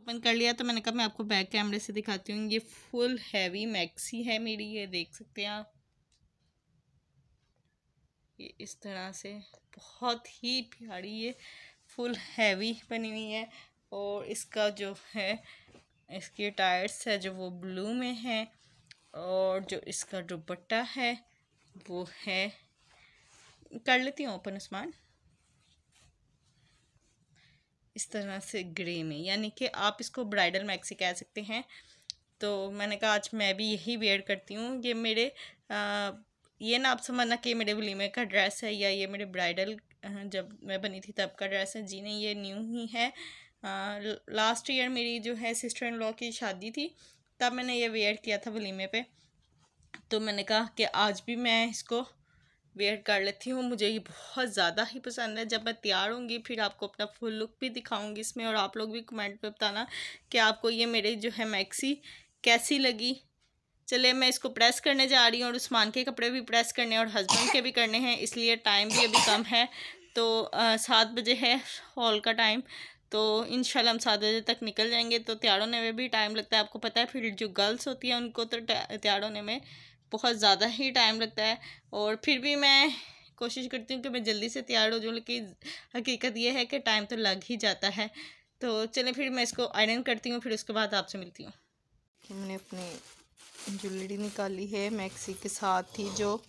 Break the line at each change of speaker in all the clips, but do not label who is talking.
Open कर लिया तो मैंने कहा मैं आपको बैक कैमरे से दिखाती हूँ। ये फुल हैवी मैक्सी है मेरी, ये देख सकते हैं आप। ये इस तरह से बहुत ही प्यारी ये फुल हैवी बनी हुई है। और इसका जो है इसके टायर्स है जो वो ब्लू में है, और जो इसका दुपट्टा है वो है, कर लेती हूँ ओपन उस्मान, इस तरह से ग्रे में, यानी कि आप इसको ब्राइडल मैक्सी कह सकते हैं। तो मैंने कहा आज मैं भी यही वेयर करती हूँ। ये मेरे ये ना आप समझना कि मेरे वलीमे का ड्रेस है या ये मेरे ब्राइडल जब मैं बनी थी तब का ड्रेस है। जी नहीं, ये न्यू ही है। लास्ट ईयर मेरी जो है सिस्टर इन लॉ की शादी थी, तब मैंने ये वेयर किया था वलीमे पे। तो मैंने कहा कि आज भी मैं इसको वेयर कर लेती हूँ। मुझे ये बहुत ज़्यादा ही पसंद है। जब मैं तैयार होंगी फिर आपको अपना फुल लुक भी दिखाऊंगी इसमें, और आप लोग भी कमेंट पे बताना कि आपको ये मेरे जो है मैक्सी कैसी लगी। चलिए मैं इसको प्रेस करने जा रही हूँ, और उस्मान के कपड़े भी प्रेस करने और हस्बैंड के भी करने हैं, इसलिए टाइम भी अभी कम है। तो 7 बजे है हॉल का टाइम, तो इंशाल्लाह हम 7 बजे तक निकल जाएंगे। तो तैयार होने में भी टाइम लगता है, आपको पता है। फिर जो गर्ल्स होती हैं उनको तो तैयार होने में बहुत ज़्यादा ही टाइम लगता है, और फिर भी मैं कोशिश करती हूँ कि मैं जल्दी से तैयार हो जाऊँ, लेकिन हकीकत ये है कि टाइम तो लग ही जाता है। तो चलें फिर मैं इसको आयरन करती हूँ, फिर उसके बाद आपसे मिलती हूँ। मैंने अपनी ज्वेलरी निकाली है मैक्सी के साथ ही, जो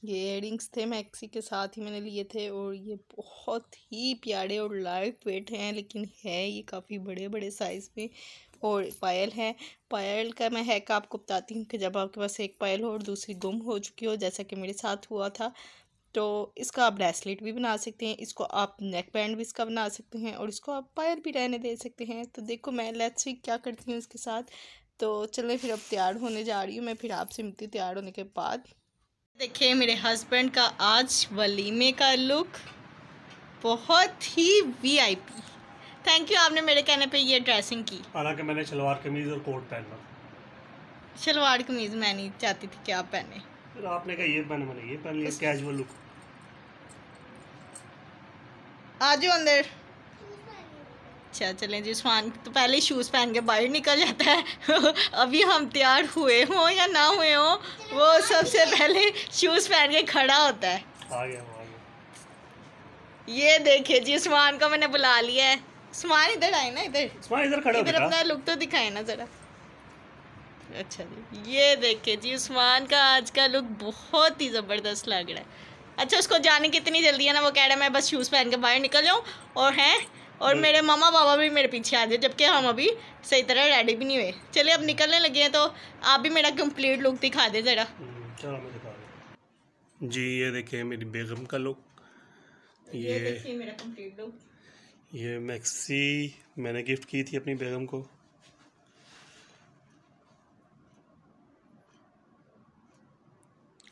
ये इयररिंग्स थे मैक्सी के साथ ही मैंने लिए थे, और ये बहुत ही प्यारे और लाइट वेट हैं, लेकिन है ये काफ़ी बड़े बड़े साइज़ में। और पायल है, पायल का मैं हैक आपको बताती हूँ कि जब आपके पास एक पायल हो और दूसरी गुम हो चुकी हो, जैसा कि मेरे साथ हुआ था, तो इसका आप ब्रेसलेट भी बना सकते हैं, इसको आप नेक बैंड भी इसका बना सकते हैं, और इसको आप पायल भी रहने दे सकते हैं। तो देखो मैं लेट्स सी क्या करती हूँ इसके साथ। तो चलें फिर अब तैयार होने जा रही हूँ मैं, फिर आपसे मिलती हूँ तैयार होने के बाद। देखिए मेरे हस्बैंड का आज वलीमे का लुक बहुत ही वीआईपी। थैंक यू, आपने मेरे कहने पे ये ड्रेसिंग की।
हालांकि मैंने सलवार कमीज और कोट पहना।
सलवार कमीज मैं नहीं चाहती थी कि आप पहने,
फिर आपने कहा ये पहने, मैंने ये पहन लिया, कैजुअल लुक।
आ जाओ अंदर। अच्छा चलें जी, उस्मान तो पहले ही शूज़ पहन के बाहर निकल जाता है। अभी हम तैयार हुए हों या ना हुए हों, वो सबसे पहले शूज़ पहन के खड़ा होता है।
आ गया।
ये देखिए जी, उस्मान को मैंने बुला लिया है। उस्मान इधर आए ना, इधर
खड़ा
इधर अपना लुक तो दिखाए ना ज़रा। अच्छा जी, ये देखिए जी, उस्मान का आज का लुक बहुत ही ज़बरदस्त लग रहा है। अच्छा उसको जाने की इतनी जल्दी है ना, वो कह रहा है मैं बस शूज़ पहन के बाहर निकल जाऊँ, और मेरे मामा पापा भी मेरे पीछे आ जाए, जबकि हम अभी सही तरह रेडी भी नहीं हुए। चलिए अब निकलने लगे हैं, तो आप भी मेरा कंप्लीट लुक दिखा दे ज़रा।
चलो मैं दिखा दूँ जी। ये देखिए मेरी बेगम का लुक,
ये देखिए मेरा कंप्लीट लुक।
ये मैक्सी मैंने गिफ्ट की थी अपनी बेगम को।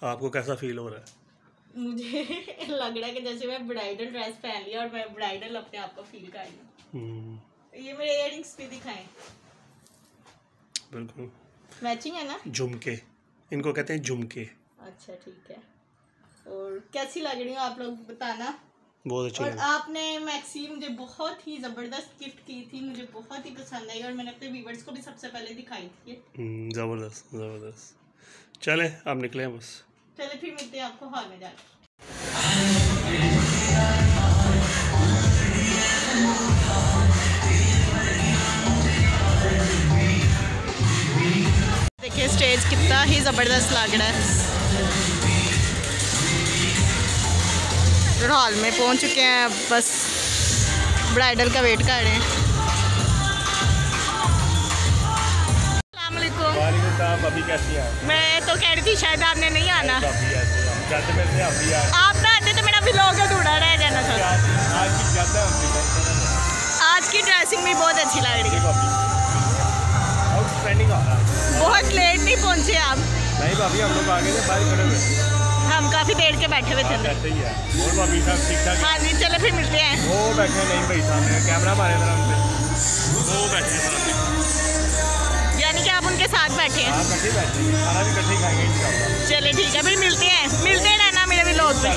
आपको कैसा फील हो रहा है?
मुझे लग रहा है कि जैसे मैं ब्राइडल ड्रेस पहन लिया और मैं ब्राइडल अपने आप को फील कर रही। ये मेरे इयररिंग्स भी दिखाएं।
बिल्कुल
मैचिंग है ना,
झुमके इनको कहते हैं झुमके।
अच्छा ठीक है। और कैसी लग रही हो आप लोग बताना।
बहुत अच्छी।
और आपने मैक्सी मुझे बहुत ही ज़बरदस्त गिफ्ट की थी, मुझे बहुत ही पसंद आई, और मैंने अपने व्यूअर्स को भी सबसे पहले दिखाई थी।
ज़बरदस्त। चले अब निकले हैं बस।
चले फिर मिलते हैं आपको हॉल में जाकर। देखिए स्टेज कितना ही ज़बरदस्त लग रहा है। हॉल में पहुंच चुके हैं, बस ब्राइडल का वेट कर रहे हैं।
अभी कैसी है?
मैं तो कह रही थी शायद आपने नहीं आना। आप ना आते तो मेरा व्लॉग अधूरा रह जाना था। आज की ड्रेसिंग भी बहुत अच्छी लग रही है। बहुत लेट नहीं पहुंचे आप?
नहीं भाभी, हम लोग आगे से बाहर खड़े हुए,
हम काफी देर के बैठे हुए थे।
और भाभी साहब ठीक ठाक?
हाँ जी चले फिर मिलते हैं।
वो बैठे नहीं भाई सामने, कैमरा मारे जरा उन पे, वो बैठे सामने।
यानी कि आप उनके साथ बैठे हैं?
हाँ बैठे, खाना भी इकट्ठे खाएंगे इंशाल्लाह।
चले ठीक है, फिर मिलते रहना मेरे व्लॉग पे।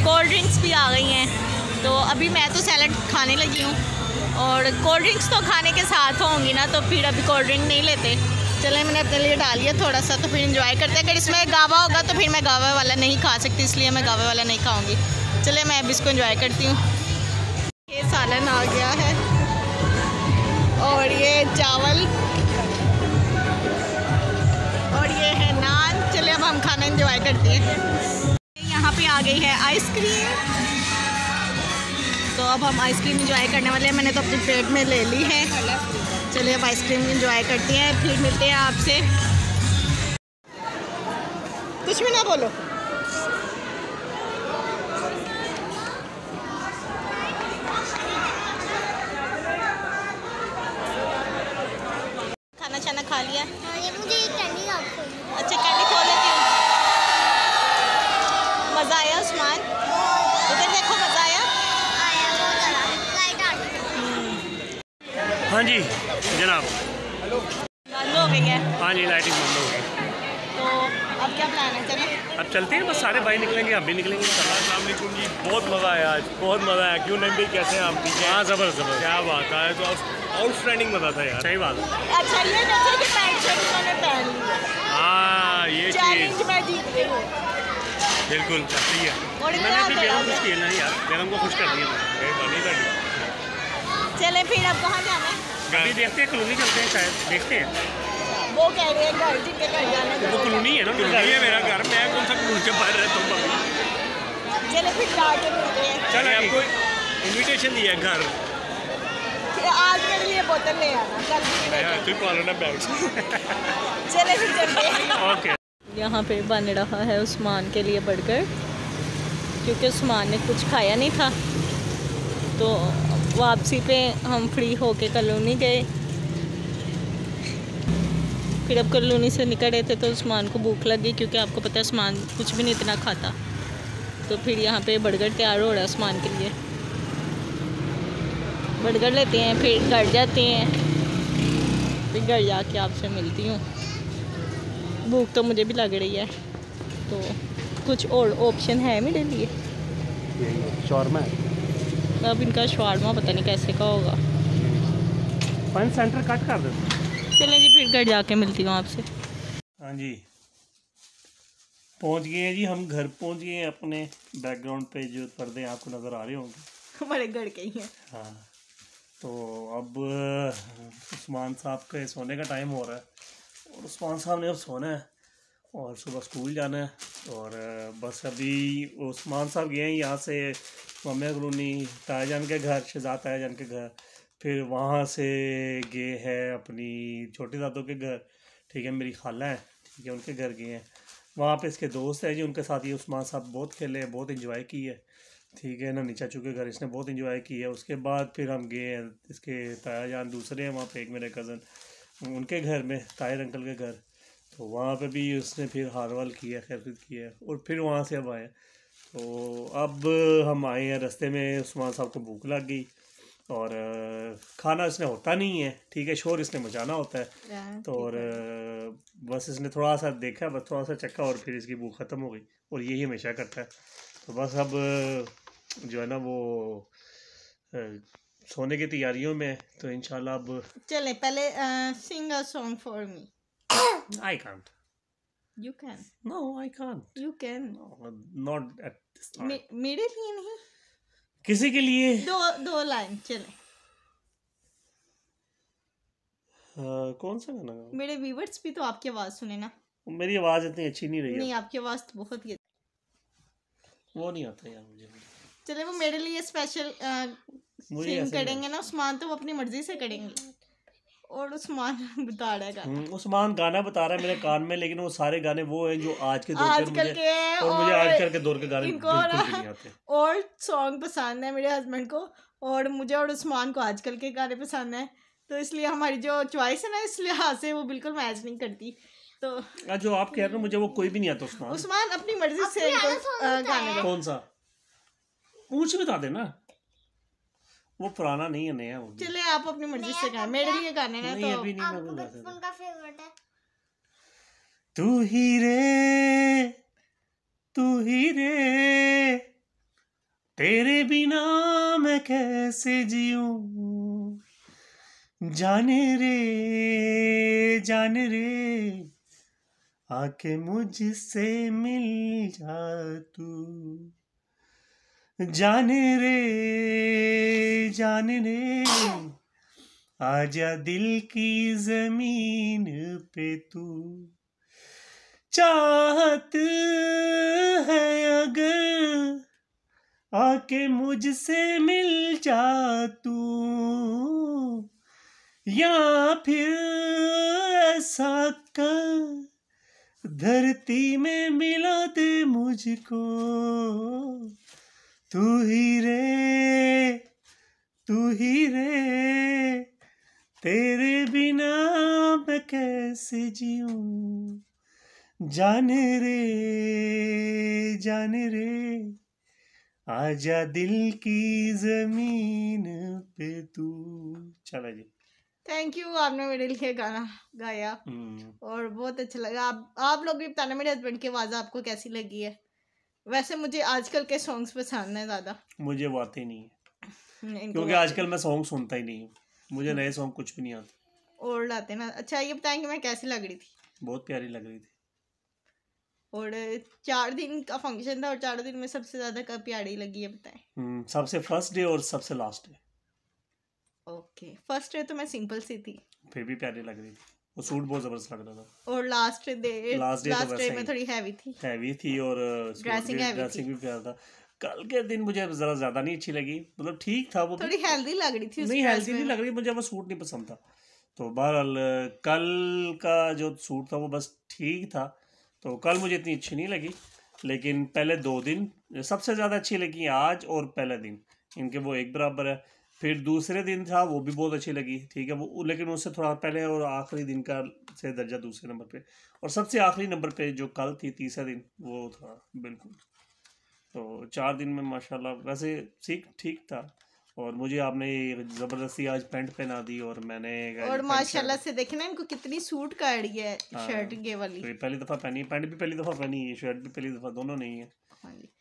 कोल्ड ड्रिंक्स भी आ गई हैं। तो अभी मैं तो सैलड खाने लगी हूँ और कोल्ड ड्रिंक्स तो खाने के साथ होंगी ना, तो फिर अभी कोल्ड ड्रिंक नहीं लेते। चले मैंने अपने लिए डाल लिया थोड़ा सा, तो फिर इंजॉय करते हैं। अगर इसमें गावा होगा तो फिर मैं गावा वाला नहीं खा सकती, इसलिए मैं गावा वाला नहीं खाऊंगी। चले मैं अभी इसको इंजॉय करती हूँ। ये सालन आ गया है और ये चावल और ये है नान। चले अब हम खाना इंजॉय करते हैं। यहाँ पे आ गई है आइसक्रीम, तो अब हम आइसक्रीम इंजॉय करने वाले हैं। मैंने तो अपनी प्लेट में ले ली है। चलिए अब आइसक्रीम इंजॉय करते हैं, फिर मिलते हैं आपसे। कुछ भी ना बोलो। खाना छाना खा लिया?
मुझे कैंडी आपको।
अच्छा कैंडी खा लेती हूँ। मज़ा आया उस्मान? इधर देखो, मज़ा आया?
हाँ जी जनाब,
बंद हो गई है।
हाँ जी लाइटिंग बंद हो गई।
तो अब क्या प्लान है? चलो
अब चलते हैं, बस सारे भाई निकलेंगे, हम भी निकलेंगे। अस्सलाम वालेकुम जी, बहुत मज़ा आया आज, बहुत मज़ा आया। क्यों नहीं भाई, कैसे हैं आप? ठीक है। हाँ ज़बरदस्त, क्या बात है, तो आउटस्टैंडिंग मज़ा था यार। सही बात है।
अच्छा ये देखो कि पैंट शर्ट उन्होंने पहन ली।
हाँ ये
चैलेंज मैं जीत गई हूँ।
बिल्कुल सही है।
और
मैंने
इतना
अपनी बेगम
दे-
कुछ किया नहीं यार, बेगम को खुश कर दिया।
चले फिर अब कहाँ जाना है?
अभी देखते हैं, कॉलोनी चलते हैं शायद, देखते हैं।
वो कह रहे हैं घर जिनके घर जाना है।
वो कॉलोनी है ना, कॉलोनी है मेरा घर, मैं कौन सा कॉलोनी के बाहर रहता हूँ अभी।
चले फिर जाके मिलते हैं।
चलो आपको इनविटेशन दिया है घर।
फिर आज मेरे लिए बोतल ले आना, कल भी ले आना।
तू पालो ना बैग।
चले फिर चलते हैं।
ओके।
यहाँ पे बन रहा है उस्मान के लिए बर्गर, क्योंकि उस्मान ने कुछ खाया नहीं था। तो वापसी पे हम फ्री होके कॉलोनी गए। फिर अब कॉलोनी से निकल रहे थे तो उस्मान को भूख लग गई, क्योंकि आपको पता है उस्मान कुछ भी नहीं इतना खाता। तो फिर यहाँ पे बर्गर तैयार हो रहा है उस्मान के लिए। बर्गर लेते हैं, फिर घर जाते हैं, फिर घर जाके आपसे मिलती हूँ। भूख तो मुझे भी लग रही है, तो कुछ और ऑप्शन है मेरे लिए?
शॉर्मा है।
अब इनका शवारमा पता नहीं कैसे का होगा।
फन सेंटर कट कर दो।
चलें जी, फिर घर जाके मिलती हूँ आपसे।
हाँ जी पहुँच गए हैं जी, हम घर पहुँच गए हैं। अपने बैकग्राउंड पे जो पर्दे आपको नज़र आ रहे होंगे,
हमारे घर के ही हैं।
हाँ। तो अब उस्मान साहब के सोने का टाइम हो रहा है और उस्मान साहब ने अब सोना है और सुबह स्कूल जाना है। और बस अभी उस्मान साहब गए हैं यहाँ से मम्मी कॉलोनी तायाजान के घर, शहजाद तायाजान के घर, फिर वहाँ से गए हैं अपनी छोटी दादों के घर, ठीक है, मेरी खाला है, ठीक है, उनके घर गए हैं। वहाँ पे इसके दोस्त हैं जी, उनके साथ ये उस्मान साहब बहुत खेले, बहुत इन्जॉय की है, ठीक है ना। नीचा चुके घर इसने बहुत इन्जॉय की है। उसके बाद फिर हम गए हैं, इसके तायाजान दूसरे हैं वहाँ पे, एक मेरे कज़न, उनके घर में, ताहिर अंकल के घर। तो वहाँ पे भी उसने फिर हारवाल किया, खैरखुद किया, और फिर वहाँ से अब आए। तो अब हम आए हैं, रास्ते में उस्मान साहब को भूख लग गई और खाना इसने होता नहीं है, ठीक है, शोर इसने मचाना होता है। तो और बस इसने थोड़ा सा देखा, बस थोड़ा सा चक्का और फिर इसकी भूख ख़त्म हो गई, और यही हमेशा करता है। तो बस अब जो है ना वो सोने की तैयारियों में है। तो इंशाल्लाह अब
चले पहले sing a song for me.
I can't.
You can.
No I can't.
You can.
Not at this time.
मेरे लिए नहीं,
किसी के लिए
दो लाइन चले।
कौन सा गाना गाऊं?
मेरे व्यूअर्स भी तो आपकी आवाज़ सुने ना।
मेरी आवाज़ इतनी अच्छी नहीं रही है।
नहीं, आपकी आवाज़ तो बहुत ही
वो नहीं आता यार मुझे।
चले वो मेरे लिए स्पेशल सिंग करेंगे ना उस्मान, तो वो अपनी मर्जी से करेंगे। और उस्मान बता रहा है गाना।
उस्मान गाना बता रहा है मेरे कान में, लेकिन वो सारे गाने वो हैं जो आज के दौर
आजकल के
और मुझे आजकल के दौर के गाने बिल्कुल भी नहीं आते।
ओल्ड सॉन्ग पसंद है मेरे हस्बैंड को, और मुझे और उस्मान को आजकल के गाने पसंद है। तो इसलिए हमारी जो चॉइस है ना, इस लिहाज से वो बिल्कुल मैच नहीं करती। तो
जो आप कह रहे हो मुझे वो कोई भी नहीं आता।
उस्मान अपनी मर्जी से गाने।
कौन सा पूछ बता देना, वो पुराना नहीं है, नया वो।
चले आप अपनी मर्जी से गाएं, मेरे लिए गाने ना। तो
अभी नहीं,
आपको बचपन का फेवरेट है?
तू ही रे तेरे बिना मैं कैसे जीऊं, जाने रे आके मुझसे मिल जा तू, जाने रे आजा दिल की जमीन पे तू, चाहत है अगर आके मुझसे मिल जा तू, या फिर ऐसा कर धरती में मिला दे मुझको, तू ही रे तेरे बिना मैं कैसे जीऊं, जाने रे आजा दिल की जमीन पे तू। चला जी,
थैंक यू, आपने मेरे लिए गाना गाया और बहुत अच्छा लगा। आप लोग भी बताना मेरे हस्बैंड की आवाज़ आपको कैसी लगी है। वैसे मुझे आजकल के सॉन्ग्स पसंद है ज़्यादा।
मुझे वो आते नहीं है
इनको
क्योंकि आजकल मैं सॉन्ग सुनता ही नहीं हूँ, मुझे नए सॉन्ग कुछ भी नहीं आते।
ओल्ड आते ना। अच्छा ये बताएं कि मैं कैसी लग रही थी?
बहुत प्यारी लग रही थी।
और 4 दिन का फंक्शन था और 4 दिन में सबसे ज़्यादा कब प्यारी लगी है बताएं?
सबसे फर्स्ट डे और सबसे last day.
Okay, first day तो मैं सिंपल सी थी,
फिर भी प्यारी लग रही थी, वो सूट बहुत जबरदस्त लग रहा था।
और लास्ट डे में थोड़ी हैवी थी
और
ड्रेसिंग
भी प्यारा था। कल के दिन मुझे जरा ज्यादा नहीं अच्छी लगी, मतलब ठीक था वो,
थोड़ी हेल्दी लग रही थी।
नहीं हेल्दी नहीं लग रही, मुझे वो सूट नहीं पसंद था। तो बहरहाल कल का जो सूट था वो बस ठीक था, तो कल मुझे इतनी अच्छी नहीं लगी। लेकिन पहले 2 दिन सबसे ज़्यादा अच्छी लगी, आज और पहले दिन, इनके वो एक बराबर है। फिर दूसरे दिन था वो भी बहुत अच्छी लगी, ठीक है वो, लेकिन उससे थोड़ा पहले और आखिरी दिन का से दर्जा दूसरे नंबर पे, और सबसे आखिरी नंबर पे जो कल थी तीसरा दिन वो था बिल्कुल। तो 4 दिन में माशाल्लाह वैसे ठीक था। और मुझे आपने ज़बरदस्ती आज पैंट पहना दी और मैंने
और माशाल्लाह से देखे ना इनको कितनी सूट का आइडिया है। शर्ट ये वाली
तो पहली दफ़ा पहनी, पैंट भी पहली दफ़ा पहनी, ये शर्ट भी पहली दफ़ा, दोनों नहीं है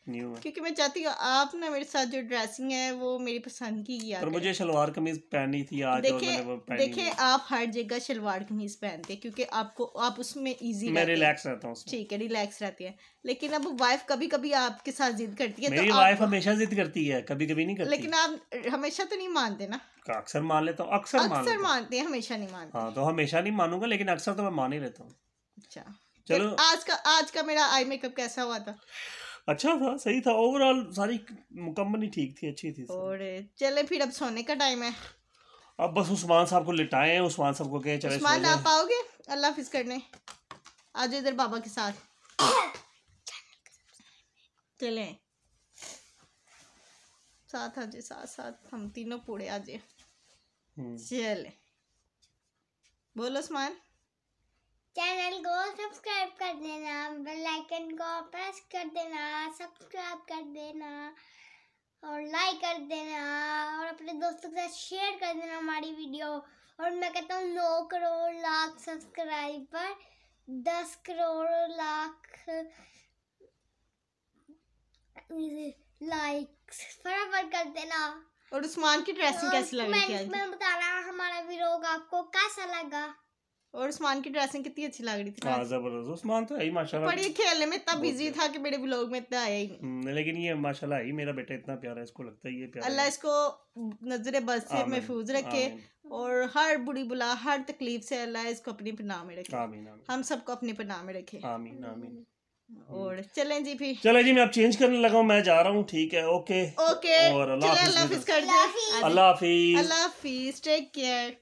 न्यू है।
क्योंकि मैं चाहती हूँ आप ना मेरे साथ जो ड्रेसिंग है वो मेरी पसंद की किया।
पर मुझे शलवार कमीज पहनी थी आज, और मैंने वो पहनी।
देखिए आप हर जगह शलवार कमीज पहनते हैं क्योंकि आप उसमें इजी,
मैं रिलैक्स रहता हूँ,
ठीक है रिलैक्स रहती है। लेकिन अब वाइफ कभी कभी आपके साथ जिद करती है।
मेरी वाइफ हमेशा जिद करती है, कभी कभी नहीं करती।
लेकिन आप हमेशा तो नहीं मानते ना?
अक्सर मान लेता हूँ, अक्सर
मानते हैं, हमेशा नहीं मानते।
हाँ तो हमेशा नहीं मानूंगा, लेकिन अक्सर तो मैं मान ही लेता हूँ।
अच्छा
चलो,
आज का मेरा आई मेकअप कैसा हुआ था?
अच्छा था, सही था, ओवरऑल सारी मुकम्मल ही ठीक थी, अच्छी थी। और
चले फिर अब सोने का टाइम है।
अब बस उस्मान साहब को लिटाए हैं, उस्मान साहब को कहे चले
उस्मान आप आओगे अल्लाह हाफिज करने? आज इधर बाबा के साथ चले साथ, आज साथ हम तीनों पूरे आज चले। बोलो उस्मान।
चैनल को सब्सक्राइब कर देना, बेल आइकन को प्रेस कर देना, सब्सक्राइब कर देना और लाइक कर देना और अपने दोस्तों के साथ शेयर कर देना हमारी वीडियो। और मैं कहता हूँ 9 करोड़ लाख सब्सक्राइबर, 10 करोड़ लाख लाइक्स फटाफट कर देना।
और उस्मान की ड्रेसिंग कैसी लग रही थी आज?
मैं बताना हमारा व्लॉग आपको कैसा लगा।
और उस्मान की ड्रेसिंग कितनी अच्छी लग रही थी।
हाँ जबरदस्त, उस्मान तो है माशाल्लाह।
पर ये खेलने में इतना बिजी था कि मेरे व्लॉग में इतना आया ही
नहीं। लेकिन ये माशाल्लाह ही मेरा बेटा इतना प्यारा है, इसको लगता है ये प्यारा।
अल्लाह इसको नजरे बद से महफूज रखे और हर बुरी बुला हर तकलीफ से अल्लाह इसको अपनी पनाह में रखे।
आमीन आमीन।
हम सबको अपनी पनाह में रखे।
आमीन आमीन।
और चलें जी फिर।
चले जी, मैं अब चेंज करने लगा हूँ, मैं जा रहा हूँ, ठीक है, ओके
ओके।
और अल्लाह हाफिज
कर दे।
अल्लाह हाफिज।
अल्लाह हाफिज, टेक केयर।